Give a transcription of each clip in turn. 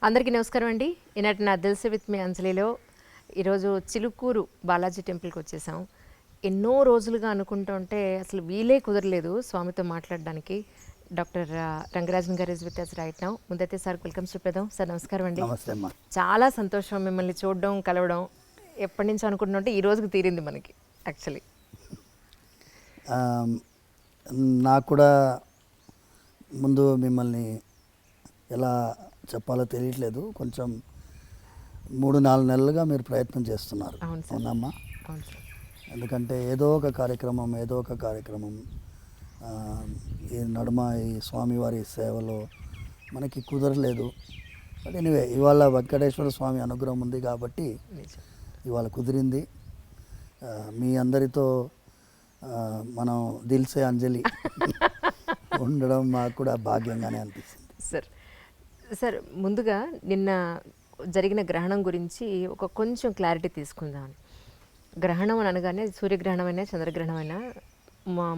అందరికీ నమస్కారం అండి. ఈనాటి నా దిల్సే విత్ మీ అంజలిలో ఈరోజు చిలుకూరు బాలాజీ టెంపుల్కి వచ్చేసాం. ఎన్నో రోజులుగా అనుకుంటూ ఉంటే అసలు వీలే కుదరలేదు స్వామితో మాట్లాడడానికి. డాక్టర్ రంగరాజన్ గారు is with us right now. ముందైతే సార్ వెల్కమ్ సుప్రదం సార్. నమస్కారం అండి. నమస్తే అమ్మా. చాలా సంతోషం మిమ్మల్ని చూడడం, కలవడం. ఎప్పటి నుంచి అనుకుంటుంటే ఈ రోజుకి తీరింది మనకి యాక్చువల్లీ. నాకు కూడా ముందు మిమ్మల్ని ఎలా చెప్పాలో తెలియట్లేదు. కొంచెం 3-4 నెలలుగా మీరు ప్రయత్నం చేస్తున్నారు. అవునమ్మా. అవును సార్. ఎందుకంటే ఏదో ఒక కార్యక్రమం ఈ నడుమ ఈ స్వామివారి సేవలో మనకి కుదరలేదు. బట్ ఎనీవే ఇవాళ వెంకటేశ్వర స్వామి అనుగ్రహం ఉంది కాబట్టి ఇవాళ కుదిరింది. మీ అందరితో మనం దిల్సే అంజలి ఉండడం మాకు కూడా భాగ్యంగానే అనిపిస్తుంది. సార్ ముందుగా నిన్న జరిగిన గ్రహణం గురించి కొంచెం క్లారిటీ తీసుకుందాం. గ్రహణం అని అనగానే సూర్యగ్రహణమైనా చంద్రగ్రహణమైనా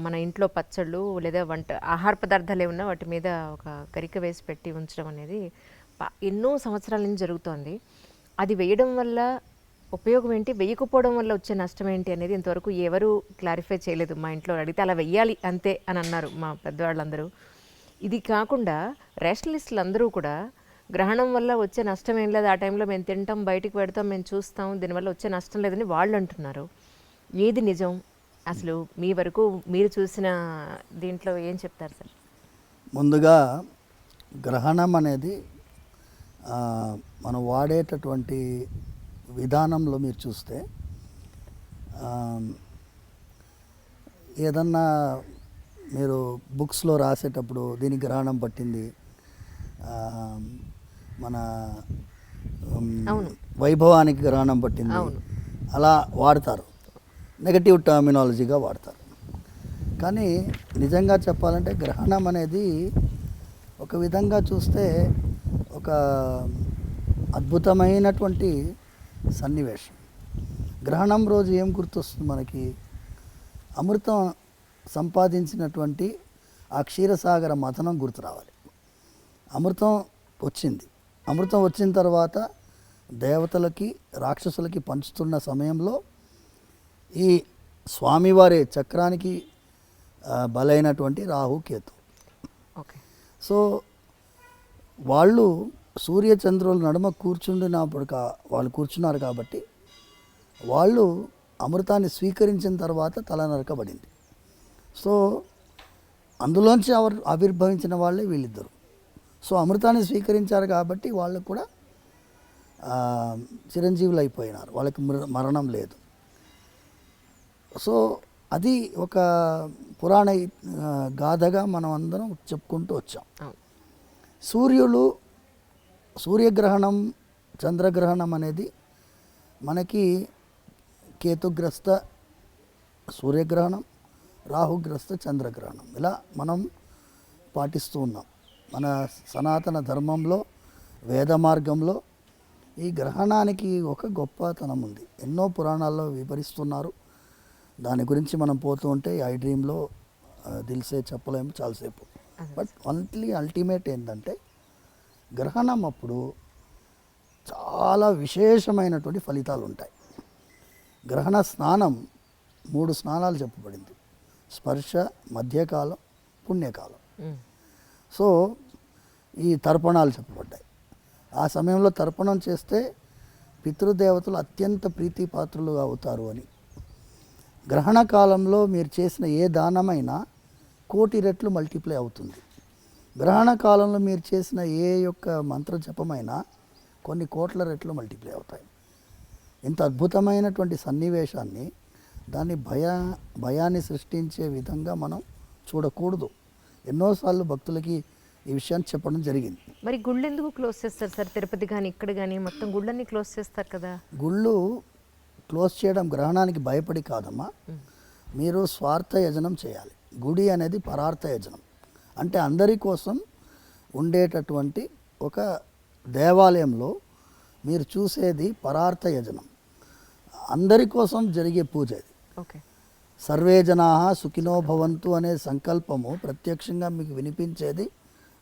మన ఇంట్లో పచ్చళ్ళు లేదా ఆహార పదార్థాలు ఏమన్నా వాటి మీద ఒక గరిక వేసి పెట్టి ఉంచడం అనేది ఎన్నో సంవత్సరాల నుంచి జరుగుతోంది. అది వేయడం వల్ల ఉపయోగం ఏంటి, వేయకపోవడం వల్ల వచ్చే నష్టం ఏంటి అనేది ఇంతవరకు ఎవరు క్లారిఫై చేయలేదు. మా ఇంట్లో అడిగితే అలా వెయ్యాలి అంతే అని అన్నారు మా పెద్దవాళ్ళందరూ. ఇది కాకుండా రేషనలిస్టులు అందరూ కూడా గ్రహణం వల్ల వచ్చే నష్టం ఏం లేదు, ఆ టైంలో మేము తింటాం, బయటికి పెడతాం, మేము చూస్తాం, దీనివల్ల వచ్చే నష్టం లేదని వాళ్ళు అంటున్నారు. ఏది నిజం అసలు? మీ వరకు మీరు చూసిన దీంట్లో ఏం చెప్తారు సార్? ముందుగా గ్రహణం అనేది మనం వాడేటటువంటి విధానంలో మీరు చూస్తే ఏదన్నా మీరు బుక్స్లో రాసేటప్పుడు దీనికి గ్రహణం పట్టింది, మన వైభవానికి గ్రహణం పట్టింది అలా వాడతారు, నెగటివ్ టర్మినాలజీగా వాడతారు. కానీ నిజంగా చెప్పాలంటే గ్రహణం అనేది ఒక విధంగా చూస్తే ఒక అద్భుతమైనటువంటి సన్నివేశం. గ్రహణం రోజు ఏం గుర్తొస్తుంది మనకి? అమృతం సంపాదించినటువంటి ఆ క్షీరసాగర మథనం గుర్తు రావాలి. అమృతం వచ్చిన తర్వాత దేవతలకి రాక్షసులకి పంచుతున్న సమయంలో ఈ స్వామివారి చక్రానికి బలైనటువంటి రాహు కేతు. సో వాళ్ళు సూర్యచంద్రుల నడుమ వాళ్ళు కూర్చున్నారు కాబట్టి వాళ్ళు అమృతాన్ని స్వీకరించిన తర్వాత తల నరకబడింది. సో అందులోంచి ఆవిర్భవించిన వాళ్ళే వీళ్ళిద్దరు. సో అమృతాన్ని స్వీకరించారు కాబట్టి వాళ్ళు కూడా చిరంజీవులు అయిపోయినారు, వాళ్ళకి మరణం లేదు. సో అది ఒక పురాణ గాథగా మనం అందరం చెప్పుకుంటూ వచ్చాం. సూర్యగ్రహణం, చంద్రగ్రహణం అనేది మనకి కేతుగ్రస్త సూర్యగ్రహణం, రాహుగ్రస్త చంద్రగ్రహణం ఇలా మనం పాటిస్తూ ఉన్నాం. మన సనాతన ధర్మంలో, వేద మార్గంలో ఈ గ్రహణానికి ఒక గొప్పతనం ఉంది. ఎన్నో పురాణాల్లో వివరిస్తున్నారు. దాని గురించి మనం పోతూ ఉంటే ఐ డ్రీమ్లో దిల్సే చెప్పలేము చాలాసేపు. బట్ అల్టిమేట్ ఏంటంటే గ్రహణం అప్పుడు చాలా విశేషమైనటువంటి ఫలితాలు ఉంటాయి. గ్రహణ స్నానం 3 స్నానాలు చెప్పబడింది: స్పర్శ, మధ్యకాలం, పుణ్యకాలం. సో ఈ తర్పణాలు చెప్పబడ్డాయి. ఆ సమయంలో తర్పణం చేస్తే పితృదేవతలు అత్యంత ప్రీతిపాత్రులుగా అవుతారు అని. గ్రహణ కాలంలో మీరు చేసిన ఏ దానమైనా 1,000,000 రెట్లు మల్టిప్లై అవుతుంది. గ్రహణ కాలంలో మీరు చేసిన ఏ యొక్క మంత్ర జపమైనా కొన్ని కోట్ల రెట్లు మల్టిప్లై అవుతాయి. ఇంత అద్భుతమైనటువంటి సన్నివేశాన్ని దాన్ని భయాన్ని సృష్టించే విధంగా మనం చూడకూడదు. ఎన్నోసార్లు భక్తులకి ఈ విషయాన్ని చెప్పడం జరిగింది. మరి గుళ్ళు ఎందుకు క్లోజ్ చేస్తారు సార్? తిరుపతి కానీ ఇక్కడ కానీ మొత్తం గుళ్ళన్నీ క్లోజ్ చేస్తారు కదా. గుళ్ళు క్లోజ్ చేయడం గ్రహణానికి భయపడి కాదమ్మా. మీరు స్వార్థ యజనం చేయాలి. గుడి అనేది పరార్థ యజనం, అంటే అందరి కోసం ఉండేటటువంటి ఒక దేవాలయంలో మీరు చూసేది పరార్థ యజనం, అందరి కోసం జరిగే పూజ ఇది. సర్వే జనాః సుఖినో భవంతు అనే సంకల్పము ప్రత్యక్షంగా మీకు వినిపించేది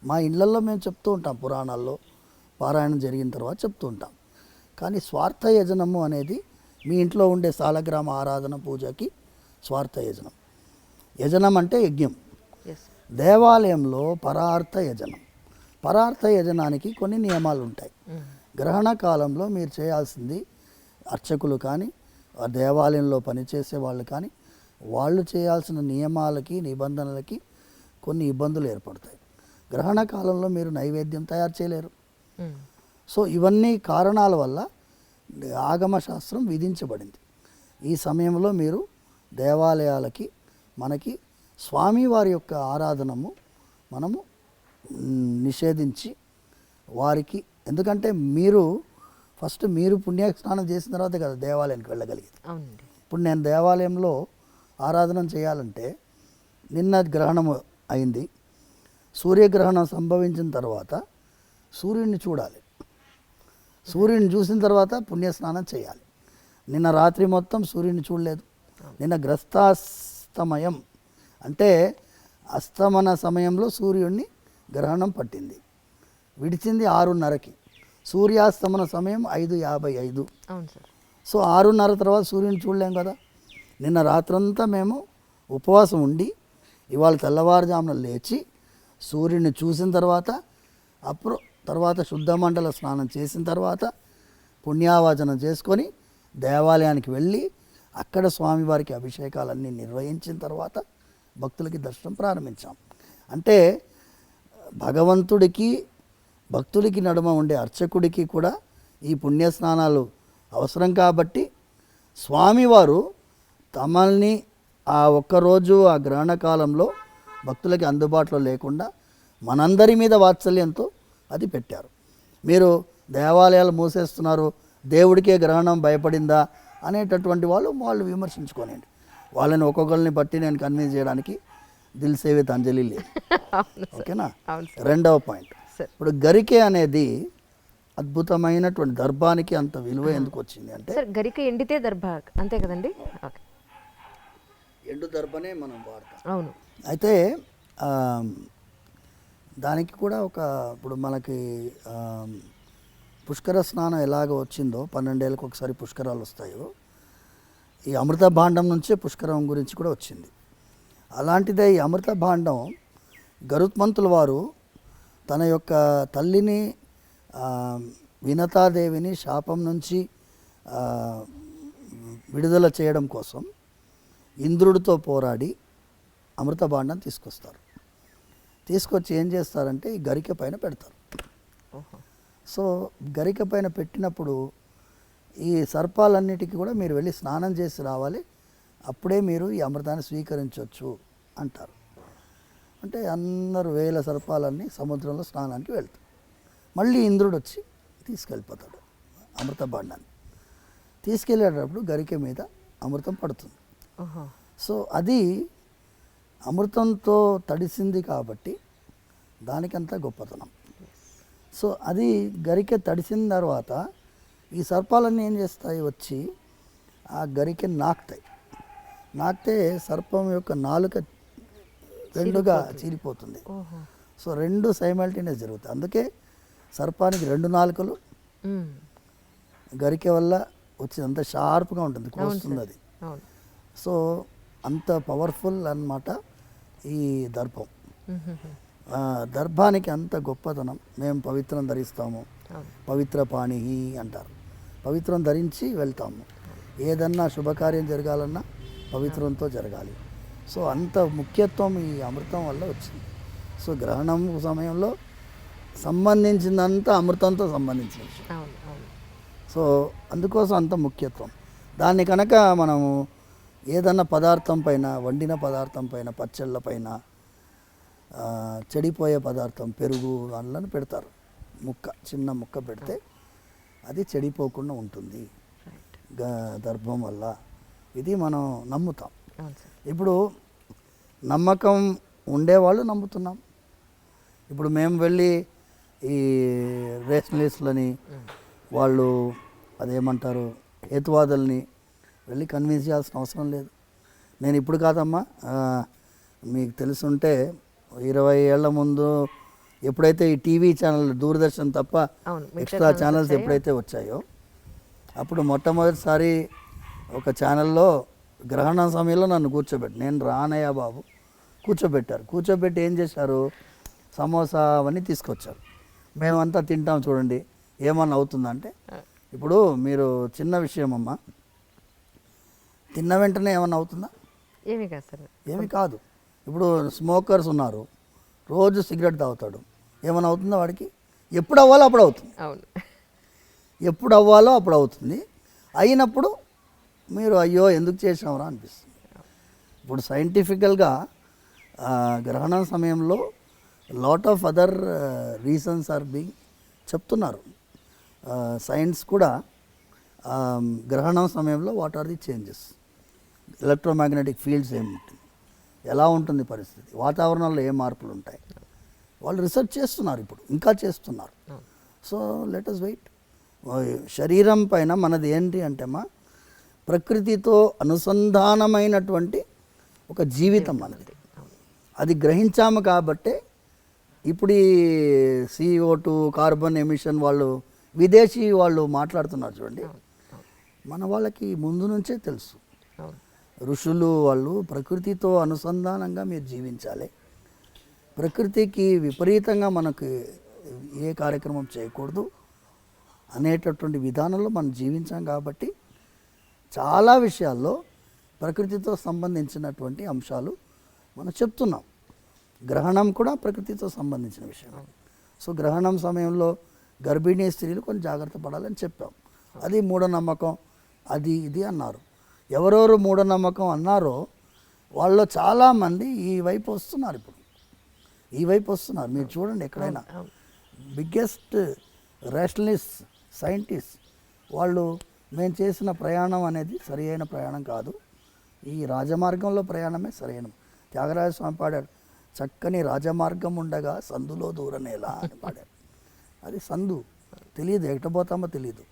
మా ఇళ్లలో మేము చెప్తూ ఉంటాం. పురాణాల్లో పారాయణం జరిగిన తర్వాత చెప్తూ ఉంటాం. కానీ స్వార్థ యజనము అనేది మీ ఇంట్లో ఉండే సాలగ్రామ ఆరాధన పూజకి స్వార్థ యజనం. యజనం అంటే యజ్ఞం. ఎస్. దేవాలయంలో పరార్థ యజనం. పరార్థ యజనానికి కొన్ని నియమాలు ఉంటాయి. గ్రహణ కాలంలో మీరు చేయాల్సింది అర్చకులు కానీ ఆ దేవాలయంలో పనిచేసే వాళ్ళు కానీ వాళ్ళు చేయాల్సిన నియమాలకి నిబంధనలకి కొన్ని ఇబ్బందులు ఏర్పడతాయి. గ్రహణ కాలంలో మీరు నైవేద్యం తయారు చేయలేరు. సో ఇవన్నీ కారణాల వల్ల ఆగమ శాస్త్రం విధించబడింది. ఈ సమయంలో మీరు దేవాలయాలకి మనకి స్వామివారి యొక్క ఆరాధనము మనము నిషేధించి వారికి, ఎందుకంటే మీరు ఫస్ట్ మీరు పుణ్యస్నానం చేసిన తర్వాతే కదా దేవాలయానికి వెళ్ళగలిగేది. అవునండి. ఇప్పుడు నేను దేవాలయంలో ఆరాధన చేయాలంటే నిన్న గ్రహణం అయింది, సూర్యగ్రహణం సంభవించిన తర్వాత సూర్యుడిని చూడాలి. సూర్యుడిని చూసిన తర్వాత పుణ్యస్నానం చేయాలి. నిన్న రాత్రి మొత్తం సూర్యుడిని చూడలేదు. నిన్న గ్రస్తాస్తమయం అంటే అస్తమన సమయంలో సూర్యుడిని గ్రహణం పట్టింది, విడిచింది 6:30కి. సూర్యాస్తమన సమయం 5:55. అవును సార్. సో 6:30 తర్వాత సూర్యుని చూడలేం కదా. నిన్న రాత్రంతా మేము ఉపవాసం ఉండి ఇవాళ తెల్లవారుజామున లేచి సూర్యుడిని చూసిన తర్వాత శుద్ధమండల స్నానం చేసిన తర్వాత పుణ్యావాచనం చేసుకొని దేవాలయానికి వెళ్ళి అక్కడ స్వామివారికి అభిషేకాలన్నీ నిర్వహించిన తర్వాత భక్తులకి దర్శనం ప్రారంభించాం. అంటే భగవంతుడికి భక్తుడికి నడుమ ఉండే అర్చకుడికి కూడా ఈ పుణ్యస్నానాలు అవసరం కాబట్టి స్వామివారు తమల్ని ఆ ఒక్కరోజు ఆ గ్రహణ కాలంలో భక్తులకి అందుబాటులో లేకుండా మనందరి మీద వాత్సల్యంతో అది పెట్టారు. మీరు దేవాలయాలు మూసేస్తున్నారు, దేవుడికే గ్రహణం భయపడిందా అనేటటువంటి వాళ్ళు విమర్శించుకోనండి. వాళ్ళని ఒక్కొక్కరిని బట్టి నేను కన్విన్స్ చేయడానికి దిల్ సేవిత్ అంజలి లేదు. ఓకేనా. రెండవ పాయింట్, ఇప్పుడు గరికె అనేది అద్భుతమైనటువంటి దర్భానికి అంత విలువ ఎందుకు వచ్చింది అంటే గరిక ఎండితే దర్భ అంతే కదండి. ఎండు దర్భనే మనం వాడతాం. అవును. అయితే దానికి కూడా ఇప్పుడు మనకి పుష్కర స్నానం ఎలాగ వచ్చిందో 12 ఏళ్ళకి ఒకసారి పుష్కరాలు వస్తాయో ఈ అమృత భాండం నుంచే పుష్కరం గురించి కూడా వచ్చింది. అలాంటిదే ఈ అమృత భాండం గరుత్మంతుల వారు తన యొక్క తల్లిని వినతాదేవిని శాపం నుంచి విడుదల చేయడం కోసం ఇంద్రుడితో పోరాడి అమృత భాండం తీసుకొచ్చి ఏం చేస్తారంటే ఈ గరిక పైన పెడతారు. సో గరిక పైన పెట్టినప్పుడు ఈ సర్పాలన్నిటికీ కూడా మీరు వెళ్ళి స్నానం చేసి రావాలి, అప్పుడే మీరు ఈ అమృతాన్ని స్వీకరించవచ్చు అంటారు. అంటే అందరూ వేల సర్పాలన్నీ సముద్రంలో స్నానానికి వెళ్తారు. మళ్ళీ ఇంద్రుడు వచ్చి తీసుకెళ్ళిపోతాడు అమృత భాండాన్ని. తీసుకెళ్ళేటప్పుడు గరిక మీద అమృతం పడుతుంది. సో అది అమృతంతో తడిసింది కాబట్టి దానికంతా గొప్పతనం. సో అది గరికె తడిసిన తర్వాత ఈ సర్పాలన్నీ ఏం చేస్తాయి, వచ్చి ఆ గరికెని నాకితే సర్పం యొక్క నాలుక రెండుగా చీలిపోతుంది. సో రెండు సైమల్టేనియస్ జరుగుతాయి. అందుకే సర్పానికి 2 నాలుకలు గరికె వల్ల వచ్చి అంత షార్ప్గా ఉంటుంది, కోస్తుంది అది. సో అంత పవర్ఫుల్ అన్నమాట ఈ దర్భం. దర్భానికి అంత గొప్పతనం. మేము పవిత్రం ధరిస్తాము, పవిత్ర పాణి అంటారు. పవిత్రం ధరించి వెళ్తాము. ఏదన్నా శుభకార్యం జరగాలన్నా పవిత్రంతో జరగాలి. సో అంత ముఖ్యత్వం ఈ అమృతం వల్ల వచ్చింది. సో గ్రహణం సమయంలో సంబంధించిందంతా అమృతంతో సంబంధించిన విషయం. సో అందుకోసం అంత ముఖ్యత్వం. దాన్ని కనుక మనము ఏదన్నా పదార్థం పైన, వండిన పదార్థం పైన, పచ్చళ్ళ పైన, చెడిపోయే పదార్థం పెరుగు అందులో పెడతారు, చిన్న ముక్క పెడితే అది చెడిపోకుండా ఉంటుంది దర్భం వల్ల. ఇది మనం నమ్ముతాం. ఇప్పుడు నమ్మకం ఉండేవాళ్ళు నమ్ముతున్నాం. ఇప్పుడు మేము వెళ్ళి ఈ రేషనలిస్టులని వాళ్ళు అదేమంటారు హేతువాదుల్ని వెళ్ళి కన్విన్స్ చేయాల్సిన అవసరం లేదు. నేను ఇప్పుడు కాదమ్మా, మీకు తెలుసుంటే 20 ఏళ్ల ముందు ఎప్పుడైతే ఈ టీవీ ఛానల్ దూరదర్శన్ తప్ప అవును, మిగతా ఎక్స్ట్రా ఛానల్స్ ఛానల్స్ వచ్చాయో. ఎప్పుడైతే వచ్చాయో అప్పుడు మొట్టమొదటిసారి ఒక ఛానల్లో గ్రహణ సమయంలో నన్ను కూర్చోబెట్టి, నేను రానయ్య బాబు, కూర్చోబెట్టి ఏం చేశారు, సమోసా అవన్నీ తీసుకొచ్చారు. మేమంతా తింటాం చూడండి, ఏమన్నా అవుతుందంటే, ఇప్పుడు మీరు చిన్న విషయం అమ్మా, తిన్న వెంటనే ఏమన్నా అవుతుందా? ఏమీ కాదు సార్. ఏమి కాదు. ఇప్పుడు స్మోకర్స్ ఉన్నారు, రోజు సిగరెట్ తాగుతాడు, ఏమైనా అవుతుందా వాడికి? ఎప్పుడు అవ్వాలో అప్పుడు అవుతుంది, అవును. ఎప్పుడు అవ్వాలో అప్పుడు అవుతుంది. అయినప్పుడు మీరు అయ్యో ఎందుకు చేసామరా అనిపిస్తుంది. ఇప్పుడు సైంటిఫికల్గా గ్రహణం సమయంలో lot of other reasons are being చెప్తున్నారు. సైన్స్ కూడా గ్రహణం సమయంలో what are the changes, electromagnetic fields ఏముంటుంది, ఎలా ఉంటుంది పరిస్థితి, వాతావరణంలో ఏ మార్పులు ఉంటాయి, వాళ్ళు రీసెర్చ్ చేస్తున్నారు, ఇప్పుడు ఇంకా చేస్తున్నారు. So let us wait. శరీరం పైన మనది ఏంటి అంటే అమ్మా, ప్రకృతితో అనుసంధానమైనటువంటి ఒక జీవితం మనది. అది గ్రహించాము కాబట్టే ఇప్పుడు ఈ CO2 కార్బన్ ఎమిషన్ వాళ్ళు విదేశీ వాళ్ళు మాట్లాడుతున్నారు చూడండి, మన వాళ్ళకి ముందు నుంచే తెలుసు. ఋషులు వాళ్ళు ప్రకృతితో అనుసంధానంగా మీరు జీవించాలి, ప్రకృతికి విపరీతంగా మనకు ఏ కార్యక్రమం చేయకూడదు అనేటటువంటి విధానంలో మనం జీవించాం కాబట్టి చాలా విషయాల్లో ప్రకృతితో సంబంధించినటువంటి అంశాలు మనం చెప్తున్నాం. గ్రహణం కూడా ప్రకృతితో సంబంధించిన విషయం. సో గ్రహణం సమయంలో గర్భిణీ స్త్రీలు కొంచెం జాగ్రత్త పడాలని చెప్పాం. అది మూఢనమ్మకం, అది ఇది అన్నారు. ఎవరెవరు మూఢనమ్మకం అన్నారో వాళ్ళు చాలామంది ఈ వైపు వస్తున్నారు, ఇప్పుడు ఈ వైపు వస్తున్నారు. మీరు చూడండి ఎక్కడైనా బిగ్గెస్ట్ రేషనలిస్ట్ సైంటిస్ట్ వాళ్ళు మేము చేసిన ప్రయాణం అనేది సరి అయిన ప్రయాణం కాదు, ఈ రాజమార్గంలో ప్రయాణమే సరైన. త్యాగరాజ స్వామి పాడాడు, చక్కని రాజమార్గం ఉండగా సందులో దూరనేలా అని పాడాడు. అది సందు తెలియదు, ఎక్కడపోతామో తెలియదు,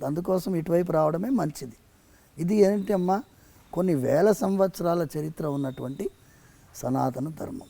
అందుకోసం ఇటువైపు రావడమే మంచిది. ఇది ఏంటి అమ్మా, కొన్ని వేల సంవత్సరాల చరిత్ర ఉన్నటువంటి సనాతన ధర్మం.